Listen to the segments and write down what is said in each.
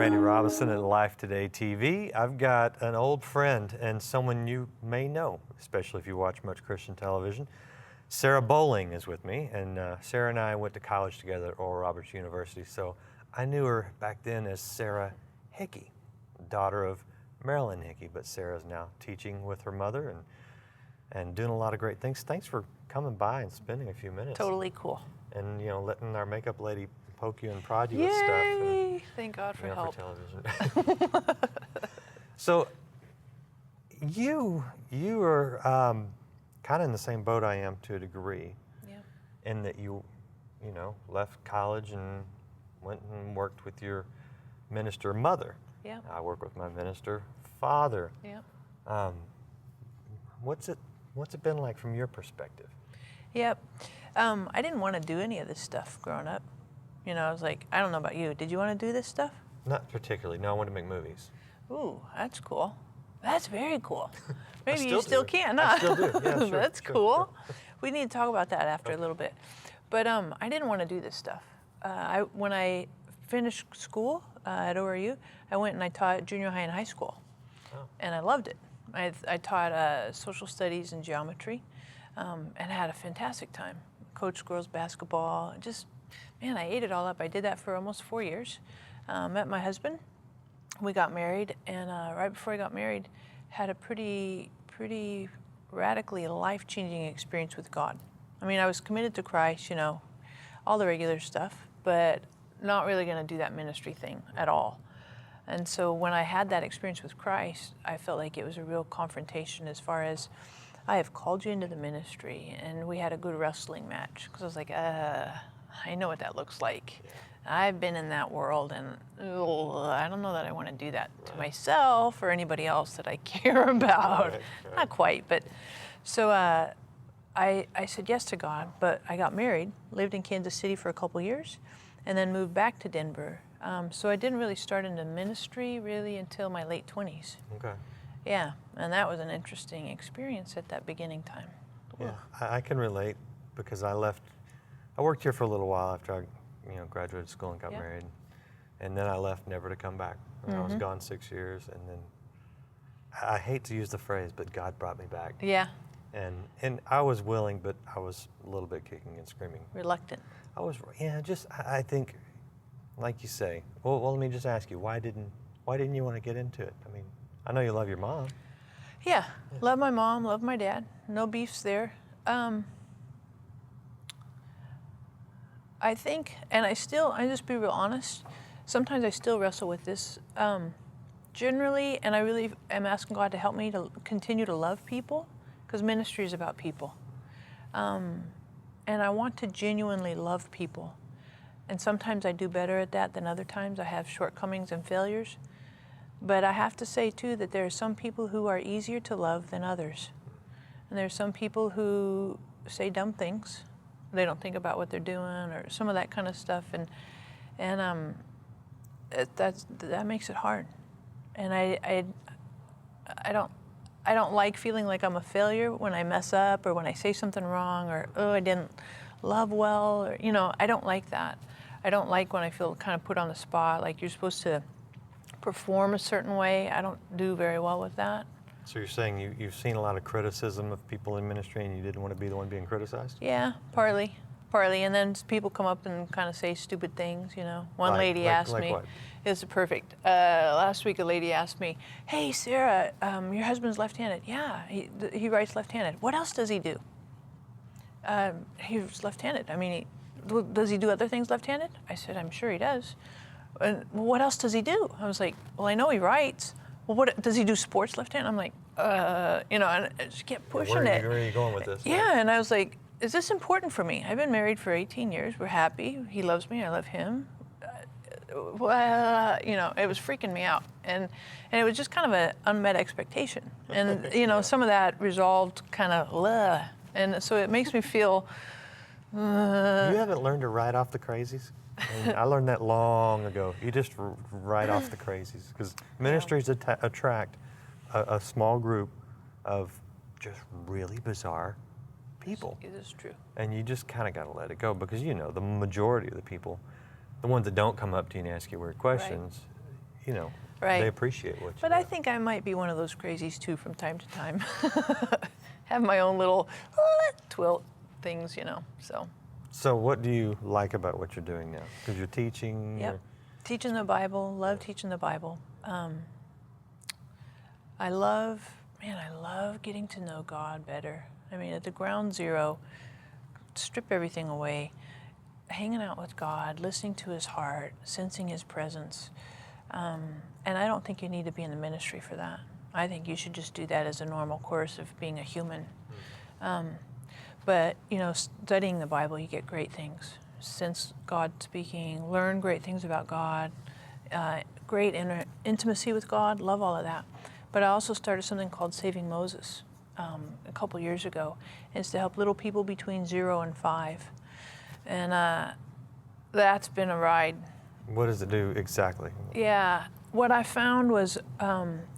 Randy Robison at Life Today TV. I've got an old friend and someone you may know, especially if you watch much Christian television. Sarah Bowling is with me, and Sarah and I went to college together at Oral Roberts University, so I knew her back then as Sarah Hickey, daughter of Marilyn Hickey, but Sarah's now teaching with her mother and doing a lot of great things. Thanks for coming by and spending a few minutes. Totally cool. And, you know, letting our makap lady poke you and prod you with Yay! stuff. And, thank God for help. For television. So you are kind of in the same boat I am to a degree. Yeah. In that you know, left college and went and worked with your minister mother. Yeah. I work with my minister father. Yeah. What's it been like from your perspective? Yep. I didn't want to do any of this stuff growing up. You know, I was like, I don't know about you. Did you want to do this stuff? Not particularly. No, I want to make movies. Ooh, that's cool. That's very cool. Maybe still you still do. can, I huh? still do. Yeah, sure. That's sure, cool. sure. We need to talk about that after a little bit. But I didn't want to do this stuff. When I finished school at ORU, I went and I taught junior high and high school. Oh. And I loved it. I taught social studies and geometry and had a fantastic time. Coached girls basketball. Just, man, I ate it all up. I did that for almost 4 years. Met my husband. We got married, and right before I got married, had a pretty radically life-changing experience with God. I mean, I was committed to Christ, you know, all the regular stuff, but not really going to do that ministry thing at all. And so when I had that experience with Christ, I felt like it was a real confrontation as far as, I have called you into the ministry, and we had a good wrestling match, because I was like, I know what that looks like. Yeah. I've been in that world, and I don't know that I want to do that to myself or anybody else that I care about. Right. Not quite, but so I said yes to God, but I got married, lived in Kansas City for a couple years, and then moved back to Denver. So I didn't really start into ministry really until my late 20s. Okay. Yeah, and that was an interesting experience at that beginning time. Yeah, I can relate because I worked here for a little while after I graduated school and got married. And then I left never to come back. I was gone 6 years, and then I hate to use the phrase, but God brought me back. Yeah. And I was willing, but I was a little bit kicking and screaming. Reluctant. I think, like you say, well, let me just ask you, why didn't you want to get into it? I mean, I know you love your mom. Yeah, love my mom, love my dad. No beefs there. I think, and I just be real honest, sometimes I still wrestle with this. Generally, and I really am asking God to help me to continue to love people, because ministry is about people. And I want to genuinely love people. And sometimes I do better at that than other times. I have shortcomings and failures. But I have to say, too, that there are some people who are easier to love than others. And there are some people who say dumb things. They don't think about what they're doing or some of that kind of stuff. And that makes it hard. And I don't like feeling like I'm a failure when I mess up or when I say something wrong or, I didn't love well. Or, I don't like that. I don't like when I feel kind of put on the spot, like you're supposed to perform a certain way. I don't do very well with that. So you're saying you've seen a lot of criticism of people in ministry and you didn't want to be the one being criticized? Yeah, partly. And then people come up and kind of say stupid things, One lady asked me, what? It's perfect. Last week a lady asked me, hey, Sarah, your husband's left-handed. Yeah, he writes left-handed. What else does he do? He's left-handed. I mean, does he do other things left-handed? I said, I'm sure he does. And what else does he do? I was like, well, I know he writes. Well, what does he do? Sports left-handed? I'm like, and I just kept pushing it. Where are you going with this? Yeah, and I was like, is this important for me? I've been married for 18 years. We're happy. He loves me. I love him. It was freaking me out. And it was just kind of an unmet expectation. And, some of that resolved kind of, and so it makes me feel. You haven't learned to write off the crazies? I learned that long ago. You just write off the crazies, because ministries attract a small group of just really bizarre people. It is true. And you just kind of got to let it go, because the majority of the people, the ones that don't come up to you and ask you weird questions, you know, Right. they appreciate what you But do. I think I might be one of those crazies too from time to time. Have my own little twilt things, you know, so. So what do you like about what you're doing now? Because you're teaching. Yep. Teaching the Bible, love teaching the Bible. I love getting to know God better. I mean, at the ground zero, strip everything away, hanging out with God, listening to his heart, sensing his presence. And I don't think you need to be in the ministry for that. I think you should just do that as a normal course of being a human. But, you know, studying the Bible, you get great things. Sense God speaking, learn great things about God, great intimacy with God, love all of that. But I also started something called Saving Moses a couple years ago. It's to help little people between 0 and 5. And that's been a ride. What does it do exactly? Yeah, what I found was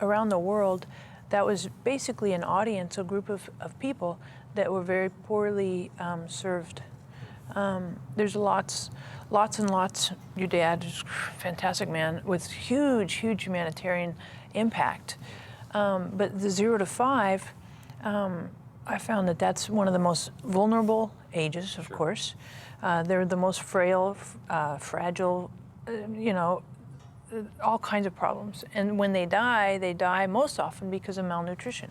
around the world, that was basically an audience, a group of people that were very poorly served. There's lots and lots. Your dad is a fantastic man with huge humanitarian impact. But the 0 to 5, I found that that's one of the most vulnerable ages, of course. They're the most frail, fragile, you know, all kinds of problems. And when they die most often because of malnutrition.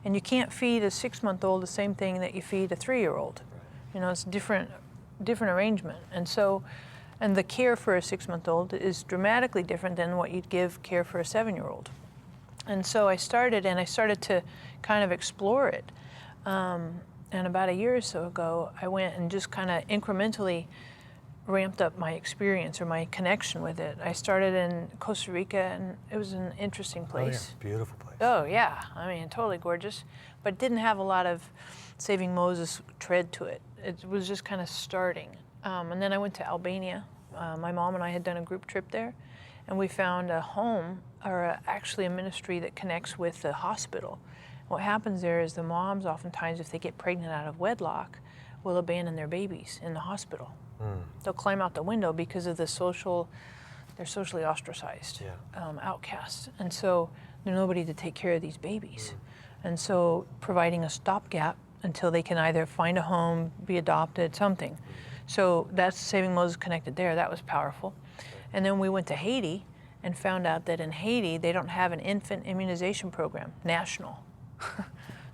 And you can't feed a 6-month-old the same thing that you feed a 3-year-old. You know, it's different arrangement. And so, and the care for a 6-month-old is dramatically different than what you'd give care for a 7-year-old. And so I started to kind of explore it. And about a year or so ago, I went and just kind of incrementally ramped up my experience or my connection with it. I started in Costa Rica, and it was an interesting place. Oh, yeah. Beautiful place. Oh, yeah. I mean, totally gorgeous. But didn't have a lot of Saving Moses tread to it. It was just kind of starting. And then I went to Albania. My mom and I had done a group trip there, and we found a home, or actually a ministry that connects with the hospital. What happens there is the moms, oftentimes, if they get pregnant out of wedlock, will abandon their babies in the hospital. They'll climb out the window because of they're socially ostracized, outcasts. And so there's nobody to take care of these babies. And so providing a stopgap until they can either find a home, be adopted, something. So that's Saving Moses connected there. That was powerful. And then we went to Haiti and found out that in Haiti, they don't have an infant immunization program, national.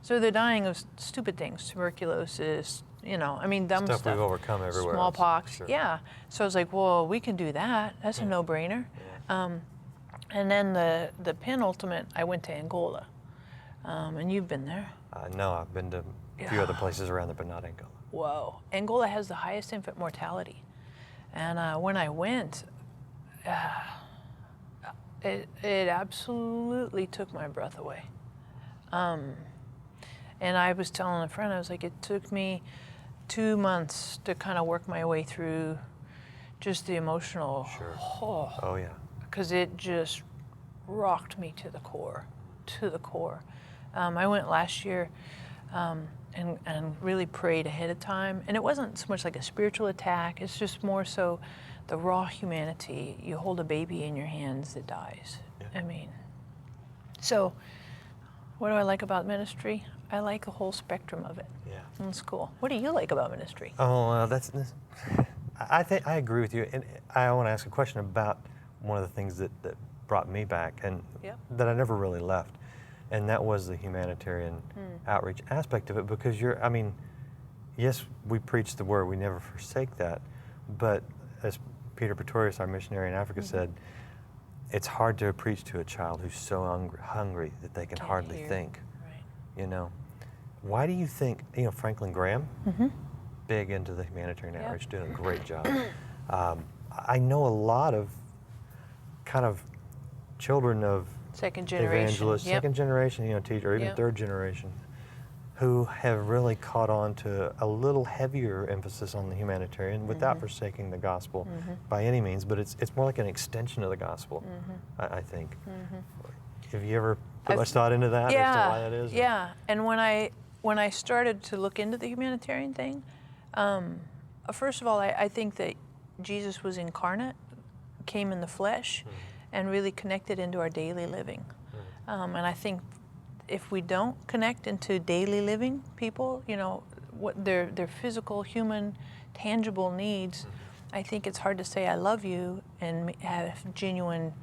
So they're dying of stupid things, tuberculosis, you know, I mean, dumb stuff. We've overcome everywhere. Smallpox, Sure. yeah. So I was like, well, we can do that. That's a no-brainer. And then the penultimate, I went to Angola. And you've been there. No, I've been to a few other places around there, but not Angola. Whoa. Angola has the highest infant mortality. And when I went, it absolutely took my breath away. And I was telling a friend, I was like, it took me 2 months to kind of work my way through just the emotional. Sure. Oh, yeah. Because it just rocked me to the core. I went last year and really prayed ahead of time. And it wasn't so much like a spiritual attack. It's just more so the raw humanity. You hold a baby in your hands that dies. Yeah. I mean, so what do I like about ministry? I like the whole spectrum of it. Yeah. It's cool. What do you like about ministry? Oh, I think I agree with you. And I want to ask a question about one of the things that brought me back and that I never really left. And that was the humanitarian outreach aspect of it, because yes, we preach the word, we never forsake that. But as Peter Pretorius, our missionary in Africa, said, it's hard to preach to a child who's so hungry that they can hardly think. Right. You know, why do you think, Franklin Graham, big into the humanitarian outreach, doing a great job. I know a lot of kind of children of second generation evangelists, second generation, teacher, or even third generation, who have really caught on to a little heavier emphasis on the humanitarian without forsaking the gospel by any means, but it's more like an extension of the gospel, I think. Have you ever put much thought into that as to why that is? Yeah, and when I started to look into the humanitarian thing, first of all, I think that Jesus was incarnate, came in the flesh, and really connect it into our daily living. And I think if we don't connect into daily living people, you know, what their physical, human, tangible needs, I think it's hard to say I love you and have genuine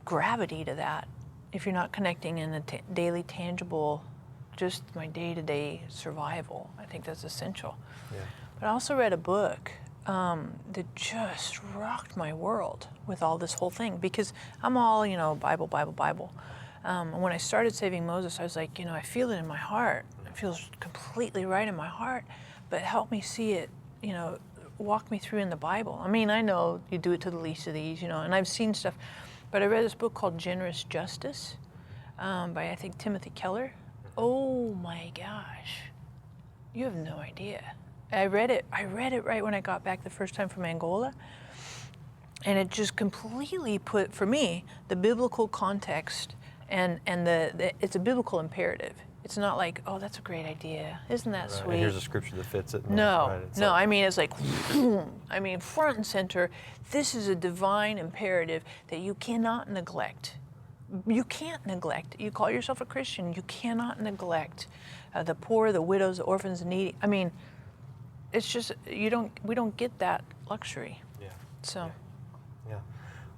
gravity to that if you're not connecting in a daily, tangible, just my day-to-day survival. I think that's essential. Yeah. But I also read a book that just rocked my world with all this whole thing, because I'm all, you know, Bible, Bible, Bible. And when I started Saving Moses, I was like, you know, I feel it in my heart. It feels completely right in my heart, but help me see it, you know, walk me through in the Bible. I mean, I know you do it to the least of these, you know, and I've seen stuff, but I read this book called Generous Justice by, I think, Timothy Keller. Oh my gosh, you have no idea. I read it right when I got back the first time from Angola, and it just completely put, for me, the biblical context, and it's a biblical imperative. It's not like, oh, that's a great idea. Isn't that sweet? And here's a scripture that fits it. No, right? no, I mean, it's like, I mean, front and center, this is a divine imperative that you cannot neglect. You can't neglect. You call yourself a Christian, you cannot neglect the poor, the widows, the orphans, the needy. I mean, it's just, we don't get that luxury. Yeah. So. Yeah.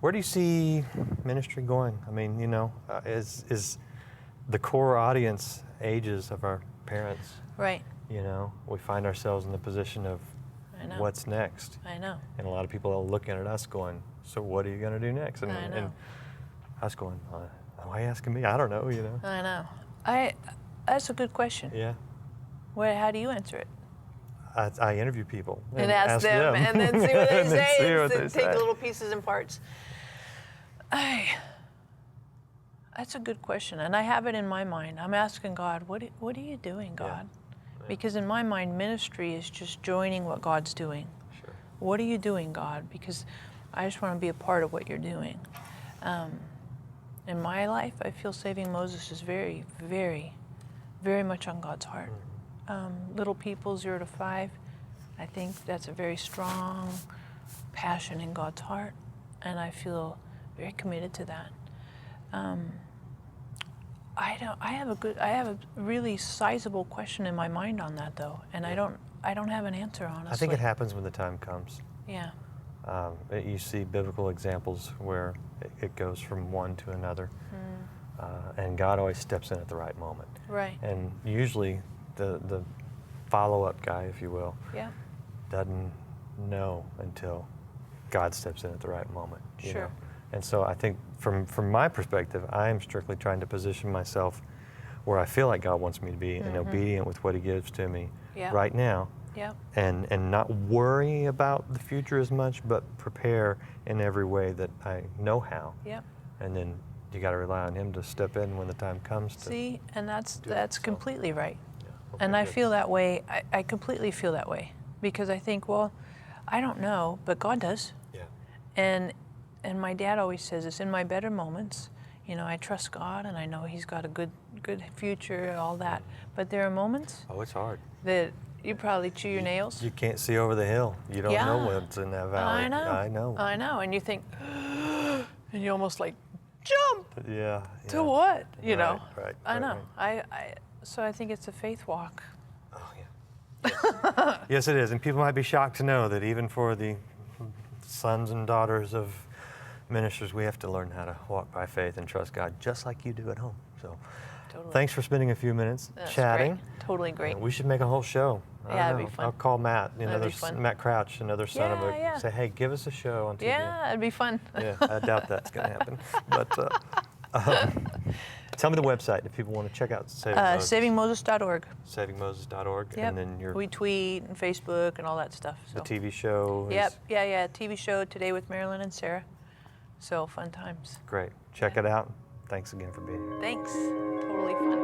Where do you see ministry going? I mean, you know, is the core audience ages of our parents? Right. You know, we find ourselves in the position of what's next. I know. And a lot of people are looking at us going, so what are you going to do next? And, I know. and I was going, why are you asking me? I don't know, you know. I know. That's a good question. Yeah. How do you answer it? I interview people and ask them, and then see what they and say, see what and they take say. little pieces and parts. That's a good question, and I have it in my mind. I'm asking God, what are you doing, God? Yeah. Because in my mind, ministry is just joining what God's doing. Sure. What are you doing, God? Because I just want to be a part of what you're doing. In my life, I feel Saving Moses is very, very, very much on God's heart. Little people, 0 to 5, I think that's a very strong passion in God's heart, and I feel very committed to that. I have a really sizable question in my mind on that, though, and I don't have an answer, honestly. I think it happens when the time comes. Yeah. You see biblical examples where it goes from one to another, and God always steps in at the right moment. Right. And usually the follow-up guy, if you will, Yeah. doesn't know until God steps in at the right moment. You Sure. know? And so I think from my perspective, I am strictly trying to position myself where I feel like God wants me to be and obedient with what He gives to me right now. Yeah. And not worry about the future as much, but prepare in every way that I know how. Yeah. And then you got to rely on Him to step in when the time comes to. See, and that's So. completely right. Yeah, okay, And I good. feel that way. I completely feel that way, because I think, well, I don't know, but God does. Yeah. And my dad always says, it's in my better moments. You know, I trust God, and I know He's got a good future and all that. But there are moments Oh, it's hard. that you probably chew your nails. You can't see over the hill. You don't know what's in that valley. I know. I know. I know. And you think, and you almost like jump Yeah. to what? You know. Right. I know. So I think it's a faith walk. Oh yeah. Yes. Yes, it is. And people might be shocked to know that even for the sons and daughters of ministers, we have to learn how to walk by faith and trust God, just like you do at home. So, Totally. thanks for spending a few minutes That's chatting. Great. Totally great. We should make a whole show. I Yeah, don't it'd be know. fun. I'll call Matt, That'd be fun. Matt Crouch, another son of a. Yeah. Say, hey, give us a show on TV. Yeah, it'd be fun. Yeah, I doubt that's going to happen. But tell me the website if people want to check out SavingMoses.org. SavingMoses.org. Yep. And then We tweet and Facebook and all that stuff. So. the TV show. Yep. Is Yeah. TV show Today with Marilyn and Sarah. So fun times. great. Check it out. Thanks again for being here. Thanks. Totally fun.